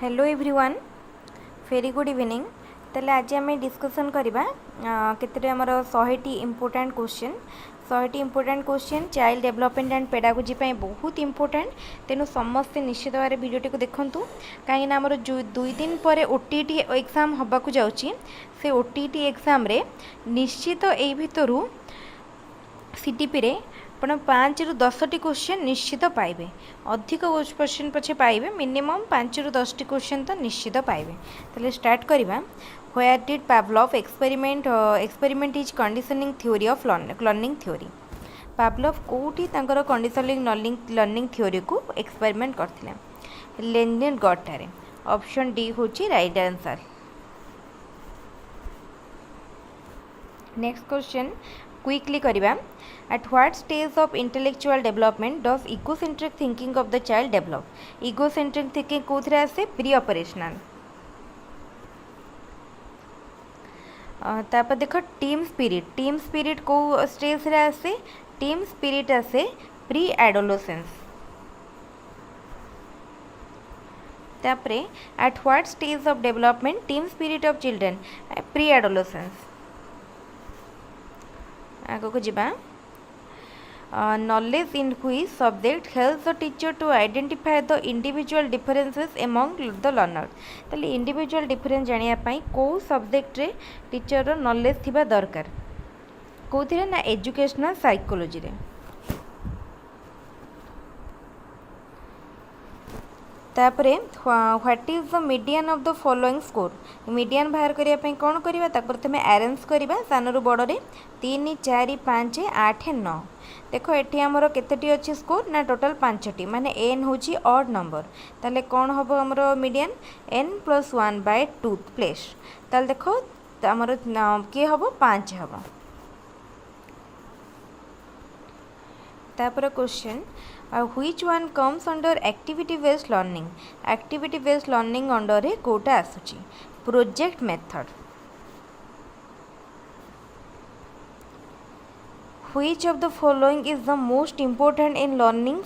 Hello everyone very good evening. तेल आज आम डिस्कसन करवा केते आमर 100टी इम्पोर्टाट क्वेश्चन 100टी important question child development and pedagogy बहुत इम्पोर्टाट। तेणु समस्ते निश्चित भाव भिडियोटी को देखूँ कहीं आमर जो 2 दिन पर ओटीटी एग्जाम होबाकू जाउची से ओटीटी एग्जाम रे निश्चित यही भितर सीटीपी रे ଆପଣ 5 ରୁ 10ଟି क्वेश्चन निश्चित पाइबे। अधिक क्वेश्चन पछे पाइबे मिनिमम 5 ରୁ 10ଟି क्वेश्चन तो निश्चित पाइबे। तले स्टार्ट करिबा। Where did Pavlov experiment is conditioning theory of learning theory. Pavlov कोठी तांकर कंडीशनिंग लर्निंग थ्योरी को एक्सपेरिमेंट करथिले लेनिन गॉटारे। ऑप्शन डी होची right answer. Next question quickly करिबा। At what stage of intellectual development does egocentric thinking of the child develop? Egocentric thinking कोथरे आसे pre operational. तापर देखो team spirit को stage रे आसे टीम स्पिरिट आसे प्री एडोलेसेंस। तापरे at what stage of development team spirit of children pre adolescence. आगो को जिबा। Knowledge in which subject helps the teacher to identify the individual differences among the learners। ताले individual difference जानिया पाई को subject रे teacher रो knowledge थिबा दरकार कोथिरे ना एजुकेशनल साइकोलॉजी रे। तापरे what is the median of the following score. Median बाहर करिया पई कोन करिबा तापर तमे अरेंज करिबा सानो रु बड़ रे 3 4 5 8 9। देखो एठी हमर केतेटी अछि स्कोर ना टोटल 5टी माने n होची ऑड नंबर ताले कोन हबो हमर मीडियन n + 1/2 प्लेस। ताले देखो हमर के हबो 5 हबो। तापर question which one comes under activity based learning। activity based learning under रे कोटा आसुची project method. Which of the following is the most important in learning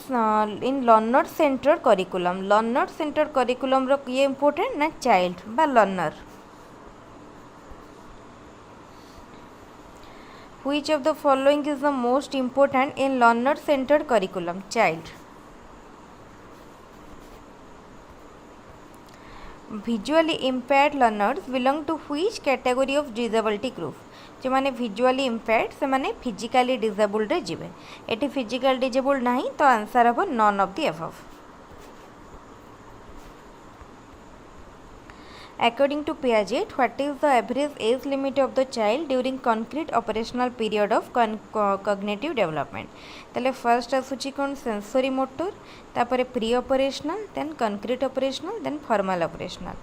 in learner centered curriculum। learner centered curriculum रो ये important ना child बा learner। Which of the following is the most important in learner centered curriculum child। visually impaired learners belong to which category of disability group। जो माने visually impaired से माने physically disabled रे जिवे। Eighty physical disabled नहीं तो answer हबो none of the above। According to Piaget, what is the average age limit of the child during concrete operational period of cognitive development। तले first आसुची कोन sensory motor तापरे preoperational then concrete operational then formal operational.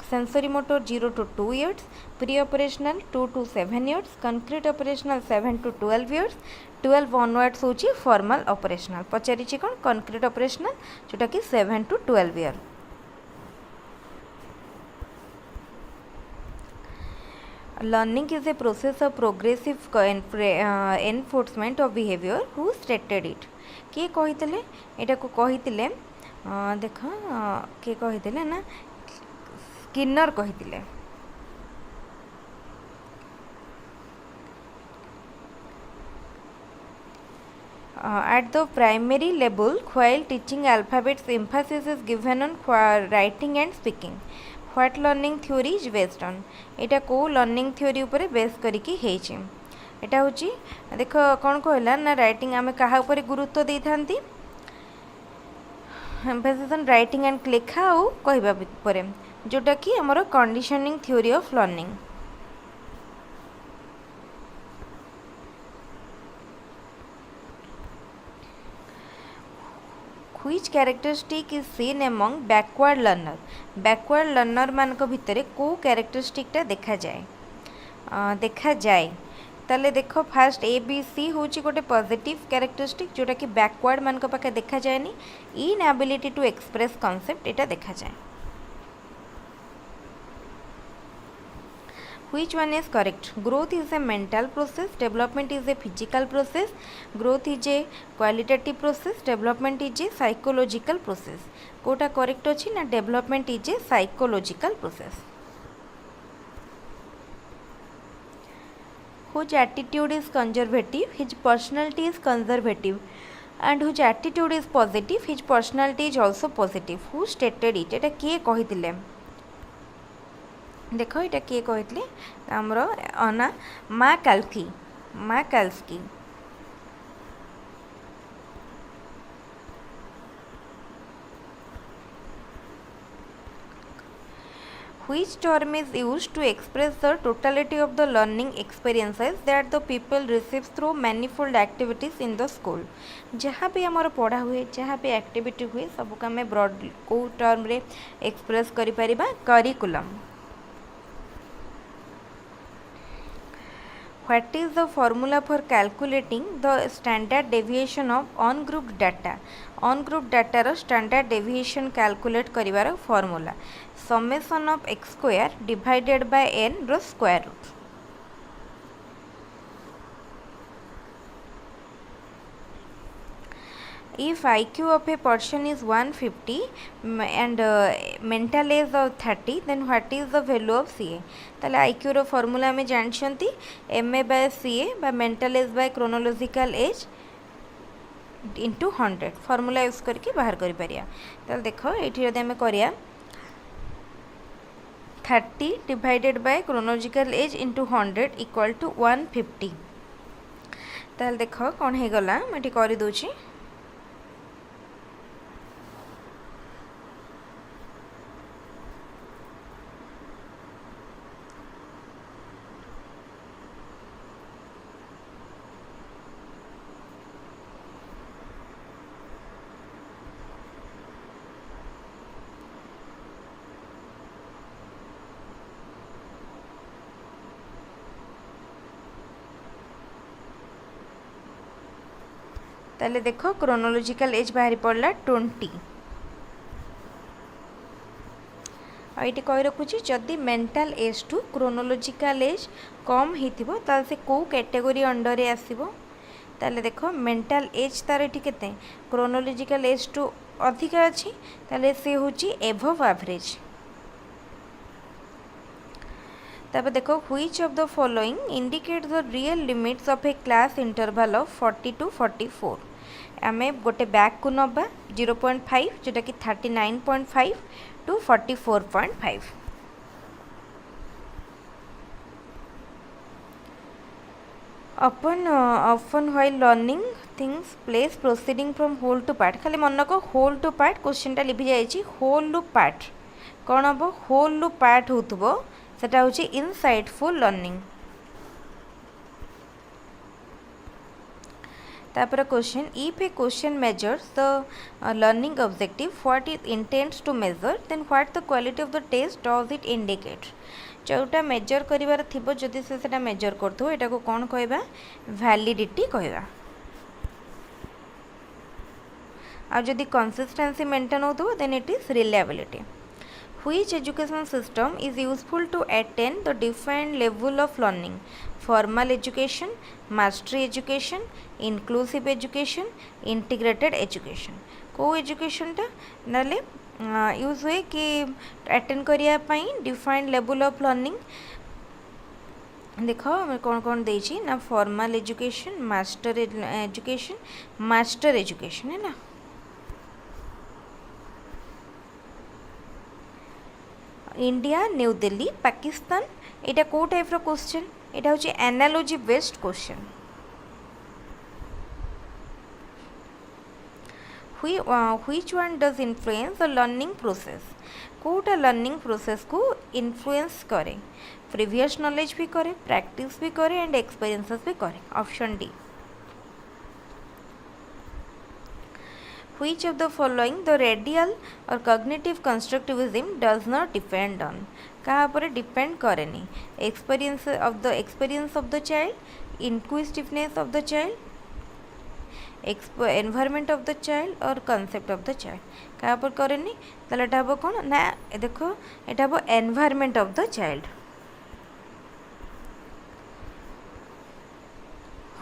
Sensory motor 0 to 2 years, preoperational 2 to 7 years, concrete operational 7 to 12 years, 12 onwards होची formal operational. पचारिची कोन concrete operational जोटा कि 7 to 12 year। Learning is a process of progressive enforcement of behavior। who stated it। किए कहितले एटा को कहितले देखो किए कहितले ना Skinner कहितले। At the primary level while teaching alphabets emphasis is given on writing and speaking। What learning theory is based on। एटा को learning theory ऊपर base करिकी हेछि। एटा होची देखो कोन कहला ना राइटिंग आमे काहा ऊपर गुरुत्व देई थांती एम्फेसिस ऑन राइटिंग एंड लेखा ओ कहबा ऊपर जोटा कि हमर conditioning theory of learning. Which characteristic is seen among backward learner। backward learner मान को भितरे को characteristic टा देखा जाए ताले देखो फास्ट ए बी सी होची गोटे पॉजिटिव कैरेक्टरिस्टिक जोटा कि बैकवर्ड मान को पाखे देखा जाएनी। इनएबिलिटी टू एक्सप्रेस कॉन्सेप्ट एटा देखा जाए। Which one is correct? Growth is a mental process, development is a physical process, growth is a qualitative process, development is a psychological process. Kota correct अछि ना development is a psychological process. Whose attitude is conservative, his personality is conservative, and whose attitude is positive, his personality is also positive. Who stated it? एटा किए कहिथिले? देखो ये किए कहते आमर अना मा काल्की Which term is used to express the totality of the learning experiences that the people receive through manifold activities in the school? जहाँ भी आमर पढ़ा हुए जहाँ भी एक्टिविटी हुए सबको आम ब्रॉड को टर्म रे एक्सप्रेस करि परिबा curriculum. What is the formula for calculating the standard deviation of ungrouped data? Ungrouped data रो standard deviation calculate करिवार formula summation of x square divided by n रो square root. If IQ of a person is 150 and mental age of 30, then what is the value of CA? ताले IQ रो formula में जानछंती MA by CA by mental age by chronological age into 100 formula use करके बाहर करि परिया. ताले देखो एठी जदि हमें करिया 30 divided by chronological age into 100 equal to 150. ताले देखो कौन हे गला मैं एठी करि दोची. ताले देखो क्रोनोलॉजिकल एज बाहरी पड़ला 20. ये कही रखुची जदि mental age to chronological age कम होइथिबो ताल से को कैटेगरी अंडर रे आसीबो. ताले देखो मेंटल एज तार एठी केते क्रोनोलॉजिकल एज टू अधिक अछि ताले से होची एभव एवरेज. तब देखो which of the following indicates the real limits of a class interval of 40 to 44. आमे गोटे बैक को नबा 0.5 जोटा कि 39.5 to 44.5. Often while learning things place proceeding from whole to part. खाली मन को whole to part क्वेश्चन टा लिखि जाइछि whole to part कोन हबो whole to part होतबो सेटा होछि इनसाइटफुल लर्निंग. तापर question if a question measures the learning objective what it intends to measure then what the quality of the test does it indicate. जोटा measure करिवार थिबो जदि से सेटा मेजर करथो एटा को कोन कहबा वैलिडिटी कहबा. आ जदि कंसिस्टेंसी मेंटेन होतबो then it is reliability. Which education system is useful to attain the defined level of learning? Formal education, mastery education, inclusive education, integrated education. को education टा नाले यूज हुए कि attain करिया पाई defined level of learning. देखो मैं कौन कौन देछि ना formal education, master education है ना. इंडिया न्यू दिल्ली पाकिस्तान एटा को टाइप रो क्वेश्चन एटा होची analogy based question. Which one does influence the learning process. कोटा लर्निंग प्रोसेस को इन्फ्लुएंस करे प्रीवियस नॉलेज भी करे प्रैक्टिस भी करे एंड एक्सपीरियंसेस भी करे. Option D. Which of the following the radial or cognitive constructivism does not depend on? कहाँ पर डिपेंड करेनी. experience of the child, inquisitiveness of the child, environment of the child or concept of the child. कहाँ पर करेनी ताले एटा हबो कोन ना देखो एटा हबो environment of the child.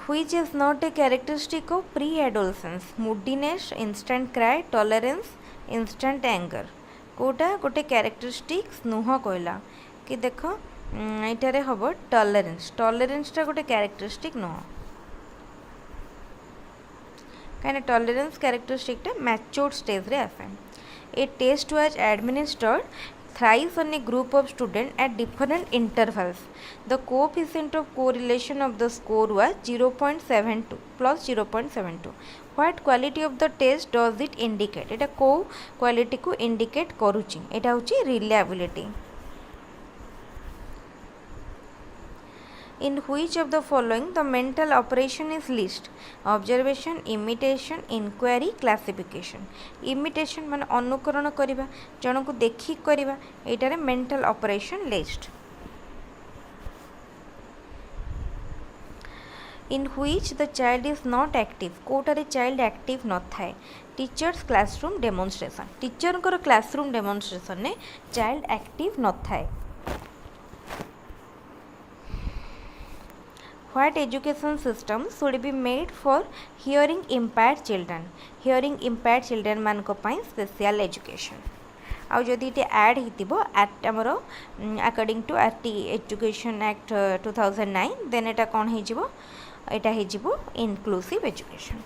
which is not a characteristic of pre-adolescence? Moodiness, instant cry, tolerance, instant anger. Kota गोटे characteristics नुह कहला कि देख ये हम टॉलरेंस टॉलरेंसटा गोटे कैरेक्टरिस्टिक नुह कहीं टॉलरेंस कैरेक्टरिस्टिकटा मैच्योर्ड स्टेज रे आसे. A test was administered thrice on a group of students at different intervals. The coefficient of correlation of the score was 0.72 plus 0.72. What quality of the test does it indicate? एटा को quality को indicate करूची. एटा होची reliability. In which of the following the mental operation is least? Observation, imitation, inquiry, classification. Imitation मान अनुकरण करिबा जन को देखि करिबा एटारे mental operation least. In which the child is not active? Kotare child active न थाए. Teachers classroom demonstration. Teacher को classroom demonstration ने child active न थाए. What education system should be made for hearing impaired children? Hearing impaired children मान को पाई special education. आउ जदि इटे ऐड हितिबो एट हमरो according to education act 2009 then एटा कोन हे जिवो एटा हे जिवो inclusive education.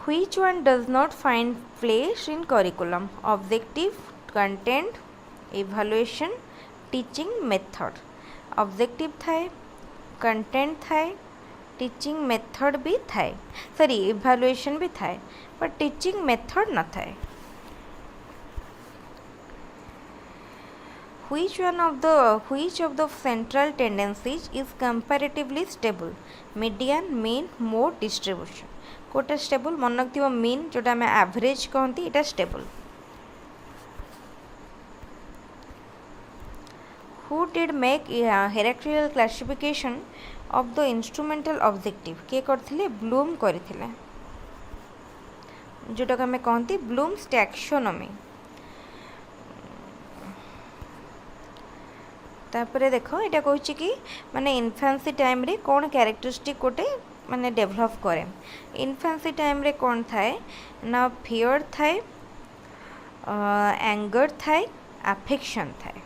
Which one does not find place in curriculum? Objective, content, evaluation, teaching method. Objective थाए, कंटेंट थाए, टीचिंग मेथड भी थाए, सॉरी इवैल्यूएशन भी थाए, पर टीचिंग मेथड न थाए. which of the central tendencies is comparatively stable? median, mean, mode, distribution. कोटा स्टेबल मन रखियो मीन जोटा हमें एवरेज कहती एटा stable. Who did make hierarchical classification of the instrumental objective? किए करथिले? ब्लूम करथिले जोटा हमें कहती ब्लूम्स टैक्सोनॉमी. तापरे देखो एटा कहछि कि माने इन्फेंसी टाइम रे कोन कैरेक्टरिस्टिक कोटे माने डेवलप करे. इन्फेंसी टाइम रे कोन थाए ना फियर थाए, एंगर थाए, अफेक्शन थाए.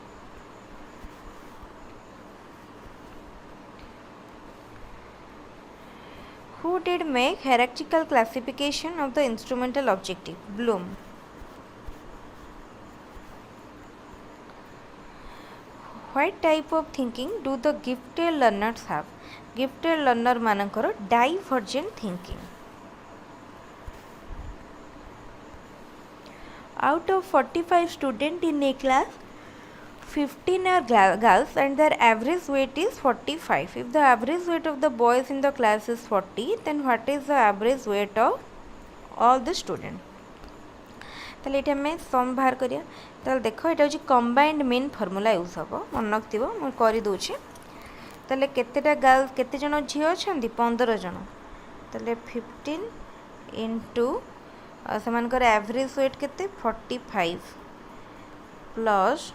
Who did make hierarchical classification of the instrumental objective? Bloom. What type of thinking do the gifted learners have? Gifted learner मानकर divergent thinking. Out of 45 students in a class, 15 are girls and their average weight is 45. If the average weight of the boys in the class is 40, then what is the average weight of all the students? ताले एटा में सम बाहर करिया. ताले देखो एटा होची combined mean formula use हबो मन रखथिबो म करि दोछि. ताले केतेटा गर्ल्स केते जण झियो अछंती 15 जण. ताले 15 इनटू समानकर एवरेज वेट केते 45 प्लस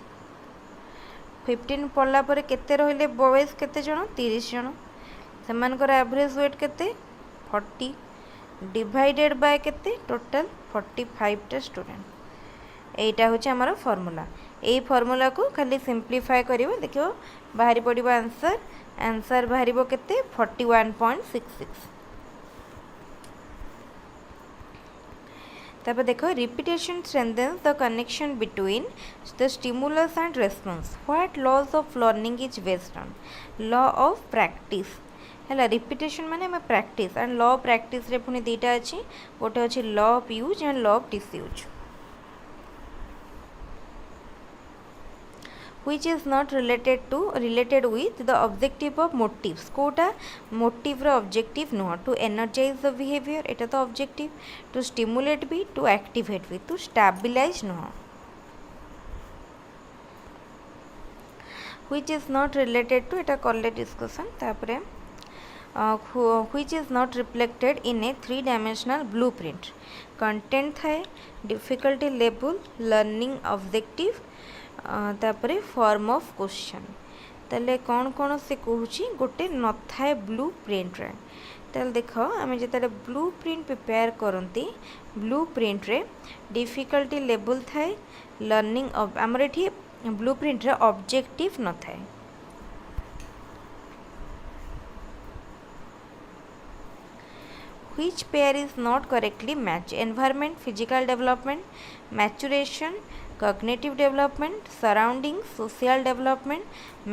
15 पढ़ला पर केते रहिले बॉयज केते जण 30 जण. समानकर एवरेज वेट केते 40 डिवाइडेड बाय केते टोटल 45 टा स्टूडेंट. एटा होची हमर फार्मूला. एई फार्मूला को खाली सिंप्लीफाई करिवो देखियो बाहरी पड़िबो आंसर बाहरिबो केते 41.66. तब देखो repetition strengthens the connection between the stimulus and response. What laws of learning is based on? Law of practice. है रिपीटेशन माने हमें practice and law of practice रे पुनी दीटा अच्छी गोटे अच्छी law of use and law of disuse. which is not related with the objective of motives. कोटा motive रो objective नुह. to energize the behavior एटा तो objective, to stimulate भी, to activate भी, to stabilize नुह. which is not related to एटा कॉले discussion. तापरे which is not reflected in a 3-dimensional blueprint. content थाए, difficulty level, learning objective, तापरे form of question. ताले कौन से कहूँ गोटे न थाए ब्लू प्रिंट रे ताले देख आम जो ब्लू प्रिंट प्रिपेयर करती ब्लू प्रिंट रे डिफिकल्टी लेवल थाए लर्निंग आमर ये ब्लू प्रिंट रे ऑब्जेक्टिव न थाए which pair is not correctly matched environment physical development maturation cognitive development surroundings social development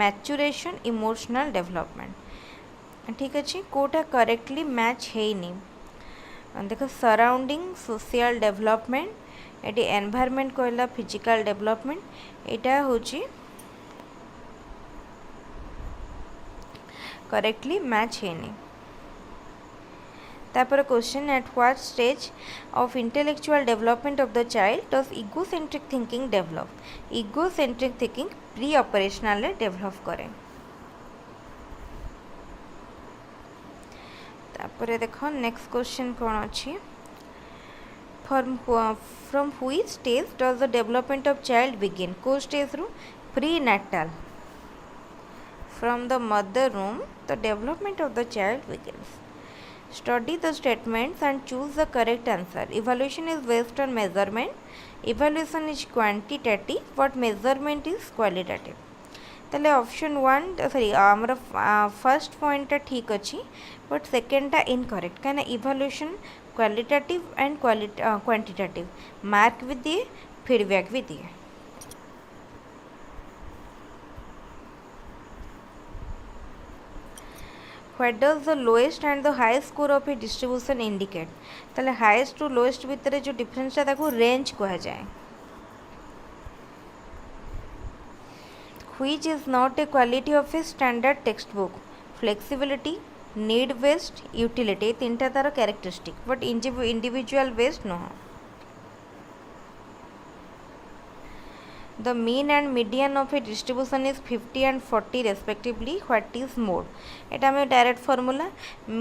maturation emotional development ठीक अच्छे कोटा करेक्टली मैच है नहीं देख सराउंडिंग सोशल डेवलपमेंट ये एनवायरनमेंट कहला फिजिकल डेवलपमेंट यहाँ हूँ करेक्टली मैच है नहीं तापर question at what stage of intellectual development of the child does egocentric thinking develop egocentric thinking pre operational develop करें तापर देखो नेक्स्ट क्वेश्चन कौन अच्छी from which stage does the development of child begin को stage रू pre natal from the mother room the development of the child begins Study the statements and choose the correct answer. Evaluation is based on measurement. Evaluation is quantitative, but measurement is qualitative. ताले option 1 sorry आमर first point ठीक अच्छी but सेकेंडटा incorrect कहीं evaluation qualitative and quantitative mark भी दिए feedback भी दिए What does the lowest and the highest score of a distribution indicate? ताले highest to lowest भितर जो difference टा ताको range कहा जाए Which is not a quality of a standard textbook? Flexibility, need based, utility तीनटा तार characteristic but individual based no The mean and median of a distribution is 50 and 40 respectively. What is mode? एटा में direct formula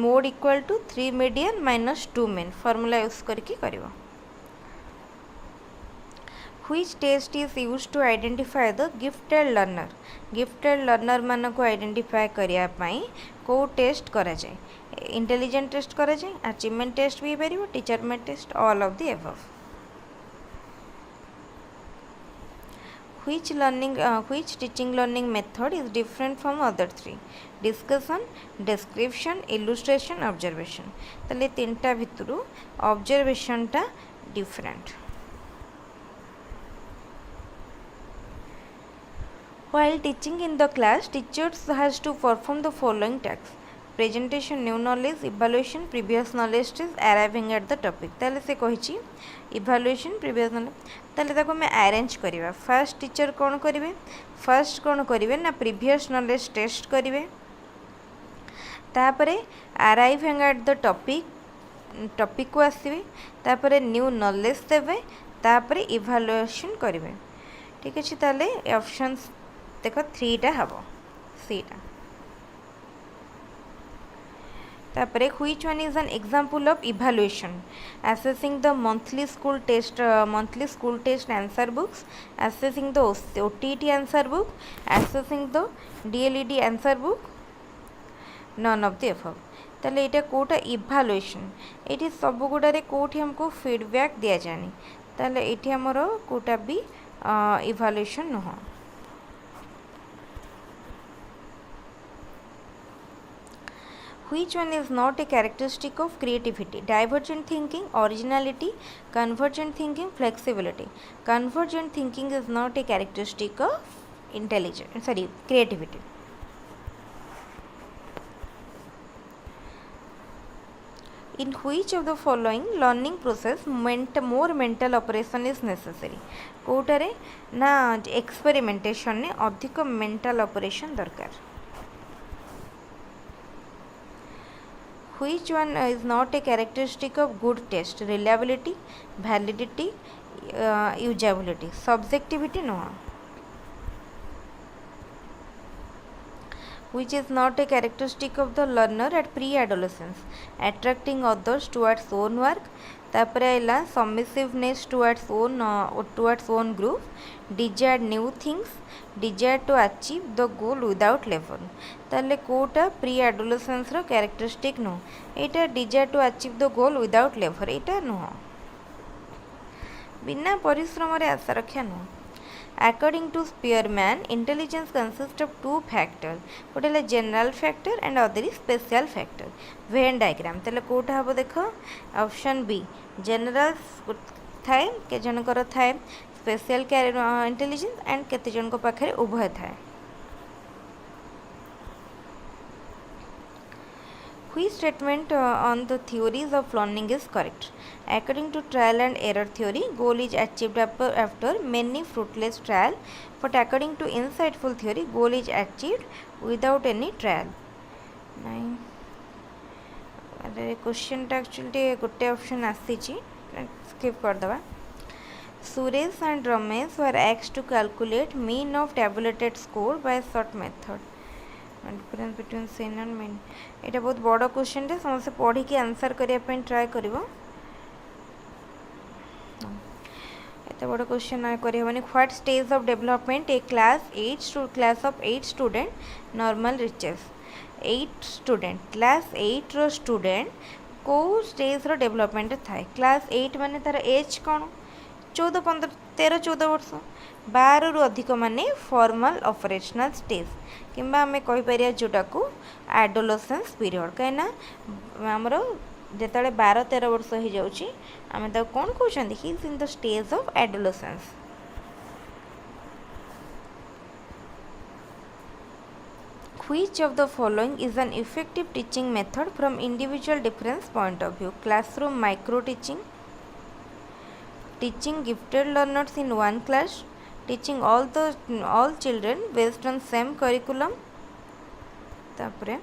mode equal to 3 median minus 2 mean formula use करके करिवो Which test is used to identify the gifted learner? Gifted learner मान को identify करिया पाई को test करा जाए intelligent test करा जाए अचीवमेंट टेस्ट भी परिवो teacher made test all of the above Which teaching learning method is different from other three? Discussion, description, illustration, observation. ताले तीनटा भितरु observation टा different. While teaching in the class, teachers has to perform the following tasks: presentation, new knowledge, evaluation, previous knowledge test, arriving at the topic. ताले से कहिची evaluation, previous knowledge. ताले ताको मैं arrange करिवा first teacher कौन करिवे first कौन करिवे ना प्रीवियस नॉलेज टेस्ट करिवे तापरे अराइविंग एट द टॉपिक को आसीबे तापरे न्यू नॉलेज देबे तापरे इवैल्यूएशन करिवे ठीक अछि ताले ऑप्शंस देखो 3 टा हबो सी टा तापरे which one is an example of evaluation assessing the monthly school test answer books assessing the OTT answer book assessing the DLED answer book none of the above ताले एटा कोटा इवैल्यूएशन एटी सब गुडारे कोठी हमको feedback दिया जानी ताले eighty हमरो कोटा भी evaluation न हो Which one is not a characteristic of creativity? Divergent thinking, originality, convergent thinking, flexibility. Convergent thinking is not a characteristic of creativity. In which of the following learning process more mental operation is necessary? Kotare ना experimentation ने अधिक mental operation दरकार Which one is not a characteristic of good test? Reliability, validity, usability. Subjectivity no. Which is not a characteristic of the learner at pre-adolescence? Attracting others towards own work, तापर आइला submissiveness towards own group desire new things desire to achieve the goal without labour ताले कोटा pre adolescence रो characteristic नो एटा desire to achieve the goal without labour एटा नुह बिना परिश्रम रे आशा रखा नुह According to Spearman, intelligence consists of two factors. गोटे है general factor and other is special factor. Venn diagram. ताले कोटा हबो देखो ऑप्शन बी general थाए के जनकर थाए special intelligence and केते जन को पाखरे उभय थाए. Which statement on the theories of learning is correct? According to trial and error theory, goal is achieved after many fruitless trial. But according to insightful theory, goal is achieved without any trial. Nine. Question actually gote option आसीची skip कर दबा. Suresh and Ramesh were asked to calculate mean of tabulated score by a short method. Difference between sin and mean. এটা बहुत बड़ question टे समस्त पढ़ी के answer करिया पे ट्राई करिवो. एते बड़ क्वेश्चन आ करिया माने what stage of development a class of 8 student normal reaches 8 student class 8 रो स्टूडेंट को स्टेज रो डेवलपमेंट थाए. क्लास 8 माने तार एज कोन 14 15 13 14 वर्ष 12 रु अधिक माने फॉर्मल ऑपरेशनल स्टेज किंबा आम कहीपर जोटा को एडोलेसेंस पीरियड कहीं आमर जिते 12-13 वर्ष हो जाऊँगी आम कौन कहते he is in the stage of adolescence. Which of the following is an effective teaching method from individual difference point of view? Classroom micro teaching, teaching gifted learners in one class, teaching all children based on same curriculum, तापरे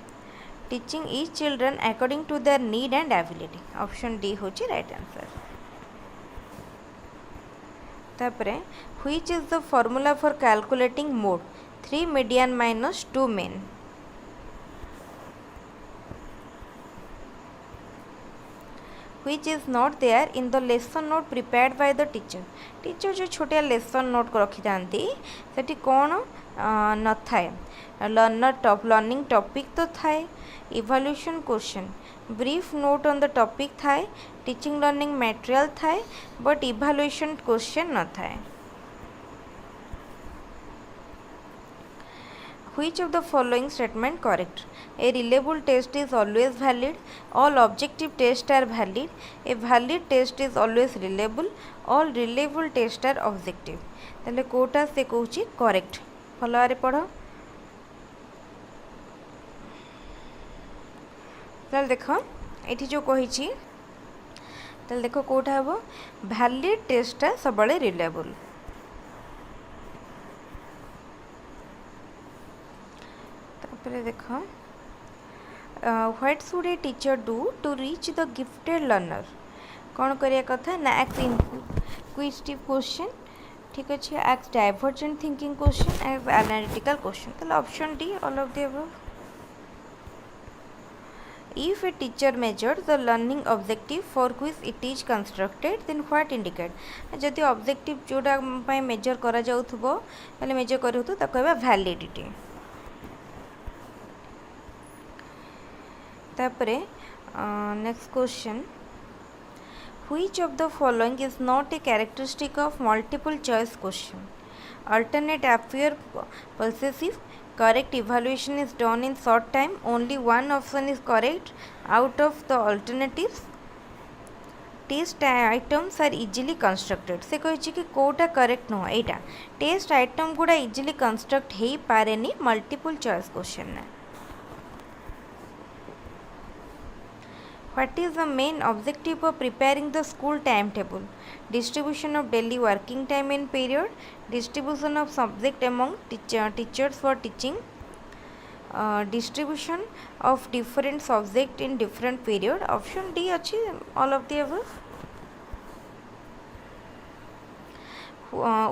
teaching each children according to their need and ability. Option D होची right answer. तापरे which is the formula for calculating mode 3 median minus 2 mean? Which is not there in the lesson note prepared by the teacher. Teacher जो छोटिया lesson note रखी था सेठी कौन न थाए learning topic तो थाए evaluation question brief note on the topic थाए टीचिंग लर्निंग मटेरियल थाए बट इवैल्यूएशन क्वेश्चन न थाए. Which of the following statement correct? A reliable test is always valid. All objective tests are valid. A valid test is always reliable. All reliable tests are objective. ताले कोटा से कहूची correct. भलो आरे पढ़ो. ताले देखो एठी जो कहिची ताले देखो कोटा हबो valid test टा सबले reliable. देखो what should a teacher do to reach the gifted learner कौन करिया कथा ना एक्स इनक्विजिटिव क्वेश्चन ठीक अच्छे एक्स डाइवर्जेंट थिंकिंग क्वेश्चन एक्स एनालिटिकल क्वेश्चन तो option D all of the above. If a teacher measures the learning objective for which it is constructed, then what indicate? जदि ऑब्जेक्टिव जोटा पाई मेजर करा जाउथबो पहले मेजर करू तो कहबा वैलिडिटी. तापरे next question which of the following is not a characteristic of multiple choice question? Alternate appear possessive, correct evaluation is done in short time, only one option is correct out of the alternatives, test items are easily constructed से कही कि कौटा correct नुह यहाँ test item गुड़ा easily construct हो पारे multiple choice question ना. What is the main objective of preparing the school timetable? Distribution of daily working time in period, distribution of subject among teachers for teaching, distribution of different subject in different period. Option D अच्छी all of the above.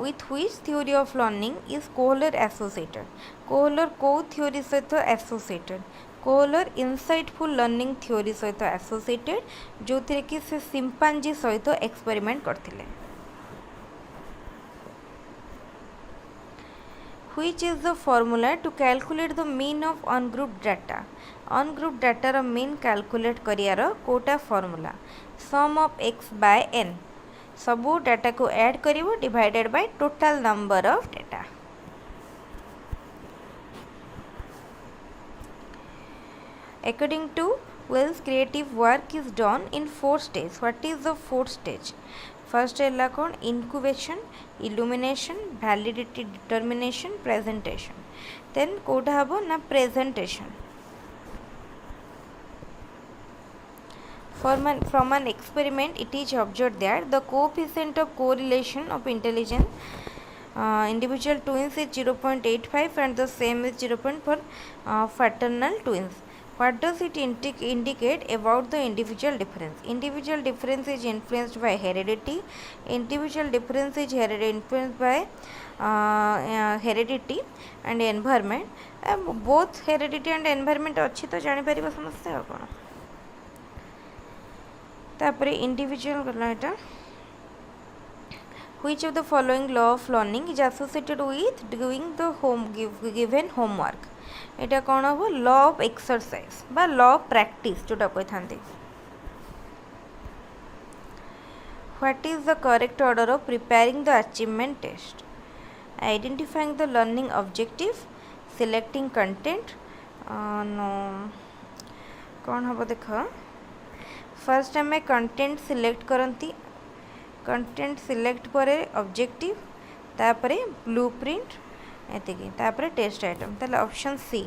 With which theory of learning is Kohler associated? Kohler को theory से तो associated. Kohler insightful learning theory सहित associated जो थे कि से सिंपांजी सहित एक्सपेरिमेंट करथिले। Which is the formula to calculate the mean of ungrouped data? Ungrouped data रो mean calculate करियार कोटा formula sum of x by n सबू डाटा को ऐड करिवो divided by total number of data। According to Wells, creative work is done in 4 stages. What is the 4th stage? First है कौन incubation, illumination, validity determination, presentation. Then Kota हबो ना presentation. From an experiment, it is observed that the coefficient of correlation of intelligence individual twins is 0.85 and the same is 0.4 fraternal twins. What does it indicate about the individual difference? Individual difference is influenced by heredity. Individual difference is influenced by heredity and environment. Both heredity and environment अच्छी तो जानी परिबा समस्या हो कौन तापरे individual करना है Which of the following law of learning is associated with doing the given homework? एटा कौन हम लॉ ऑफ एक्सरसाइज बा लॉ ऑफ प्रैक्टिस जोटा कही था what is the correct order of preparing the achievement test identifying the learning objective selecting content नो कौन हम देख फर्स्ट आम कंटेंट सिलेक्ट करती कंटेंट सिलेक्ट पर ऑब्जेक्टिव तापरे ब्लूप्रिंट एतिकी तापरे टेस्ट आइटम ताले option C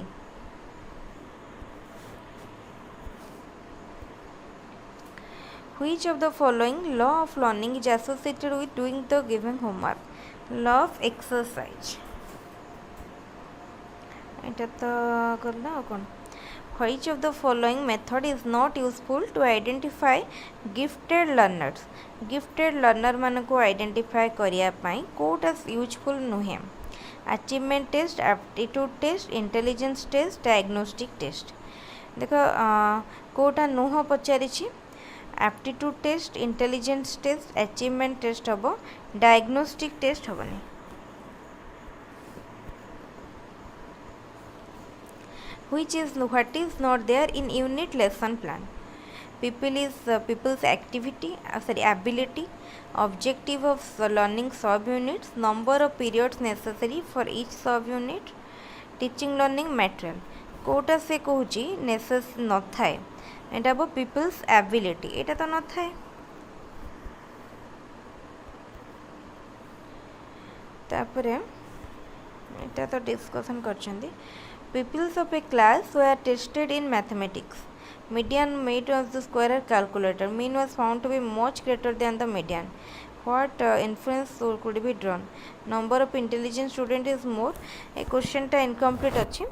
Which of the following law of learning is associated with doing the given homework? Law of exercise. एटा तो करला कोन Which of the following method is not useful to identify gifted learners? Gifted learner मान को identify करिया पाई कोटा useful नुहे achievement test aptitude test intelligence test diagnostic test देख कोटा नुह पचारि aptitude test intelligence test achievement test हम डायग्नोस्टिक टेस्ट हेनी Which is what is not there in unit lesson plan? People's activity, ability, objective of learning sub-units, number of periods necessary for each sub-unit, teaching learning material. कोटा से कहूँ नेसेस न थाए एटा बो people's ability एटा तो न थाए तापरे एटा तो discussion करछंदी Pupils of a class were tested in mathematics. Median weight of the square calculator. Mean was found to be much greater than the median. What inference could be drawn? Number of intelligent student is more. A question ta incomplete अच्छी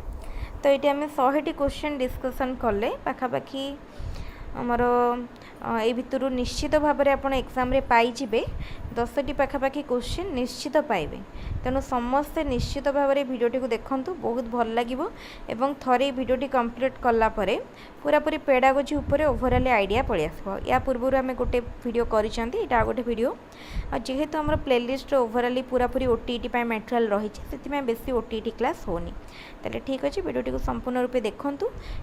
तो ये आम 100 question discussion कले पाखापाखि आमर ए भितर निश्चित भाव में आप एग्जाम रे पाइबे 10टी पाखापाखि क्वेश्चन निश्चित पाइबे तेणु समस्ते निश्चित भाव में भिडियोटी को देखूँ बहुत भल लगे एवं थरे भिडियोटी कंप्लीट कलापर पूरापूरी पेडागोजी उपर ओभरऑल आइडिया पलि आसो या पूर्व आम गोटे भिडियो करा गोटे भिडियो जेहेतु आम प्लेलिस्ट ओभरऑल पूरापूरी ओटीटी मटेरियल रही से बेसी ओटीटी क्लास होनी तेल ठीक अच्छे भिडियोटी को संपूर्ण रूपे देखूँ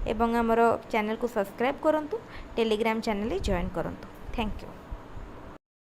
एवं आमर चैनल को सब्सक्राइब करूँ टेलीग्राम चैनल जॉइन करूँ थैंक यू।